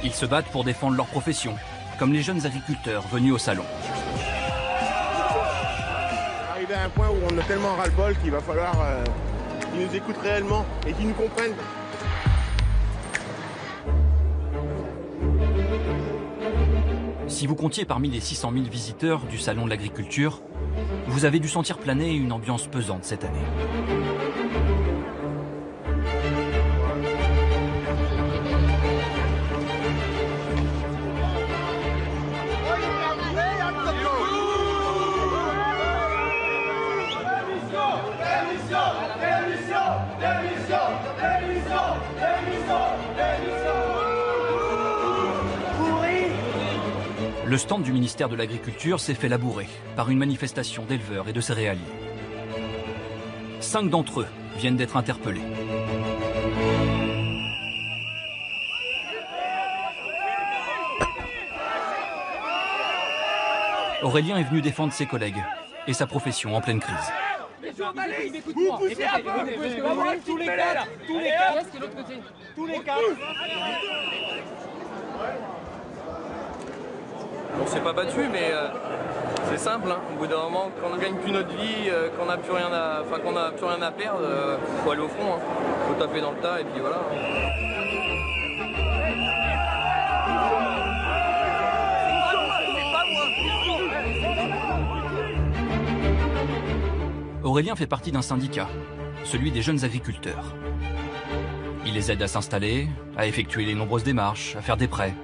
Ils se battent pour défendre leur profession, comme les jeunes agriculteurs venus au salon. Arrivé à un point où on a tellement ras-le-bol qu'il va falloir qu'ils nous écoutent réellement et qu'ils nous comprennent. Si vous comptiez parmi les 600 000 visiteurs du Salon de l'Agriculture, vous avez dû sentir planer une ambiance pesante cette année. Le stand du ministère de l'Agriculture s'est fait labourer par une manifestation d'éleveurs et de céréaliers. 5 d'entre eux viennent d'être interpellés. Aurélien est venu défendre ses collègues et sa profession en pleine crise. Les journalistes, écoute-moi, tous les cas, tous les cas, est-ce l'autre côté, tous les cas. On s'est pas battu, mais c'est simple. Hein. Au bout d'un moment, quand on ne gagne plus notre vie, qu'on n'a plus rien à perdre, faut aller au front. Hein. Faut taper dans le tas et puis voilà. Aurélien fait partie d'un syndicat, celui des jeunes agriculteurs. Il les aide à s'installer, à effectuer les nombreuses démarches, à faire des prêts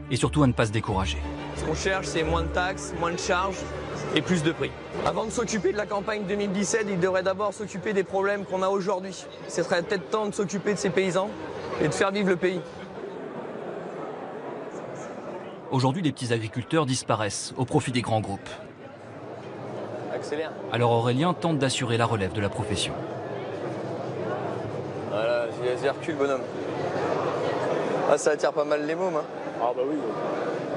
et surtout à ne pas se décourager. Ce qu'on cherche, c'est moins de taxes, moins de charges et plus de prix. Avant de s'occuper de la campagne 2017, il devrait d'abord s'occuper des problèmes qu'on a aujourd'hui. Ce serait peut-être temps de s'occuper de ces paysans et de faire vivre le pays. Aujourd'hui, les petits agriculteurs disparaissent au profit des grands groupes. Accélère. Alors Aurélien tente d'assurer la relève de la profession. Voilà, j'ai recul, bonhomme. Ah, ça attire pas mal les mômes. Hein. Ah bah oui.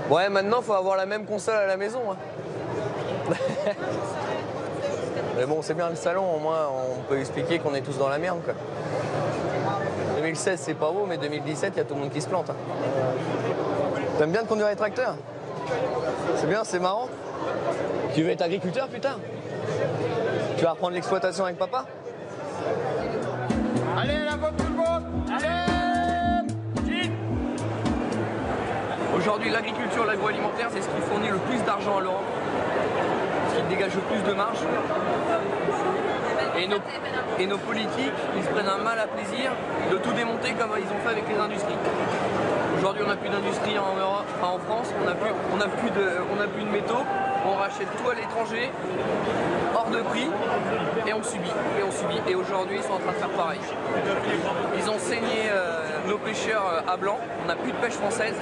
Ouais, maintenant, faut avoir la même console à la maison. Hein. Mais bon, c'est bien le salon, au moins, on peut expliquer qu'on est tous dans la merde, quoi. 2016, c'est pas beau, mais 2017, il y a tout le monde qui se plante. Hein. T'aimes bien de conduire les tracteurs? C'est bien, c'est marrant. Tu veux être agriculteur plus tard? Tu vas reprendre l'exploitation avec papa? Allez, la vote tout le monde! Allez! Aujourd'hui, l'agriculture, l'agroalimentaire, c'est ce qui fournit le plus d'argent à l'Europe, ce qui dégage le plus de marge. Et nos politiques, ils se prennent un mal à plaisir de tout démonter comme ils ont fait avec les industries. Aujourd'hui, on n'a plus d'industrie en Europe, enfin en France, on n'a plus de métaux, on rachète tout à l'étranger, hors de prix, et on subit, et on subit. Et aujourd'hui, ils sont en train de faire pareil. Ils ont saigné nos pêcheurs à blanc, on n'a plus de pêche française,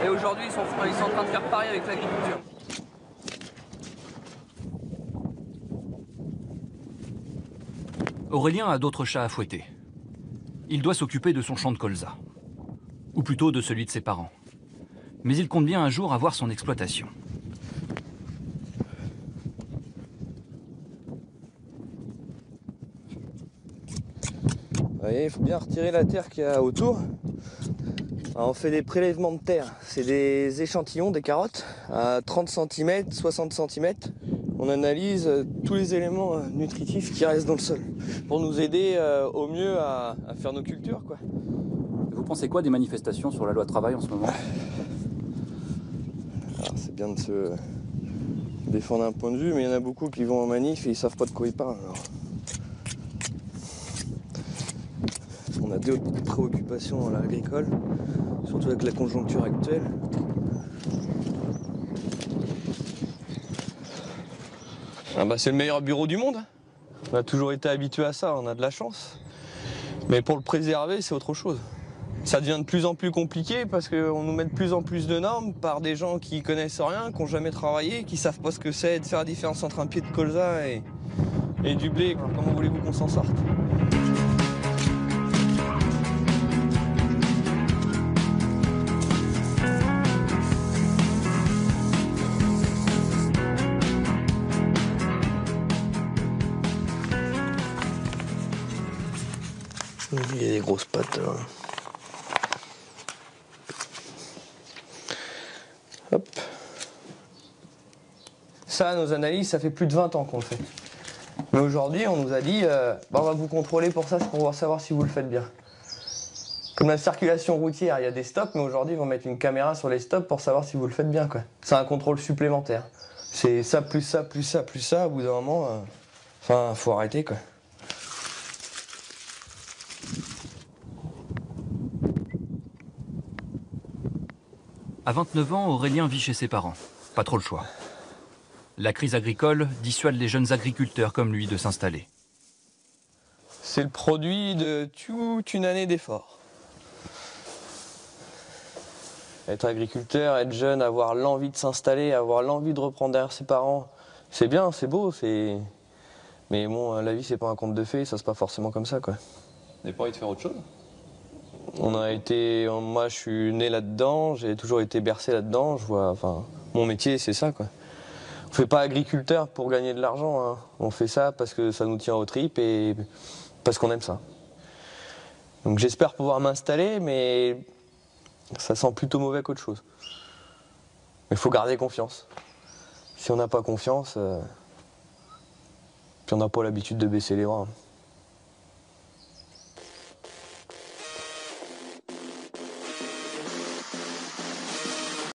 et aujourd'hui, ils sont en train de faire pareil avec l'agriculture. Aurélien a d'autres chats à fouetter. Il doit s'occuper de son champ de colza. Ou plutôt de celui de ses parents. Mais il compte bien un jour avoir son exploitation. Vous voyez, il faut bien retirer la terre qu'il y a autour. Alors, on fait des prélèvements de terre. C'est des échantillons, des carottes, à 30 cm, 60 cm. On analyse tous les éléments nutritifs qui restent dans le sol pour nous aider au mieux à faire nos cultures, quoi. Vous pensez quoi des manifestations sur la loi travail en ce moment? Alors, c'est bien de se défendre un point de vue, mais il y en a beaucoup qui vont en manif et ils savent pas de quoi ils parlent. Alors. On a d'autres préoccupations à l'agricole, surtout avec la conjoncture actuelle. Ah bah c'est le meilleur bureau du monde. On a toujours été habitué à ça, on a de la chance. Mais pour le préserver, c'est autre chose. Ça devient de plus en plus compliqué parce qu'on nous met de plus en plus de normes par des gens qui connaissent rien, qui n'ont jamais travaillé, qui savent pas ce que c'est de faire la différence entre un pied de colza et du blé. Comment voulez-vous qu'on s'en sorte? Il y a des grosses pattes. Là. Hop. Ça, nos analyses, ça fait plus de 20 ans qu'on le fait. Mais aujourd'hui, on nous a dit, on va vous contrôler pour ça, c'est pour savoir si vous le faites bien. Comme la circulation routière, il y a des stops, mais aujourd'hui, ils vont mettre une caméra sur les stops pour savoir si vous le faites bien, quoi. C'est un contrôle supplémentaire. C'est ça, plus ça, plus ça, plus ça, au bout d'un moment, enfin, faut arrêter, quoi. À 29 ans, Aurélien vit chez ses parents. Pas trop le choix. La crise agricole dissuade les jeunes agriculteurs comme lui de s'installer. C'est le produit de toute une année d'efforts. Être agriculteur, être jeune, avoir l'envie de s'installer, avoir l'envie de reprendre derrière ses parents, c'est bien, c'est beau, c'est... Mais bon, la vie, c'est pas un conte de fées, ça se passe pas forcément comme ça, quoi. Vous n'avez pas envie de faire autre chose? Moi, je suis né là-dedans, j'ai toujours été bercé là-dedans, enfin, mon métier, c'est ça, quoi. On fait pas agriculteur pour gagner de l'argent, hein. On fait ça parce que ça nous tient aux tripes et parce qu'on aime ça. Donc j'espère pouvoir m'installer, mais ça sent plutôt mauvais qu'autre chose. Mais il faut garder confiance. Si on n'a pas confiance, puis on n'a pas l'habitude de baisser les bras.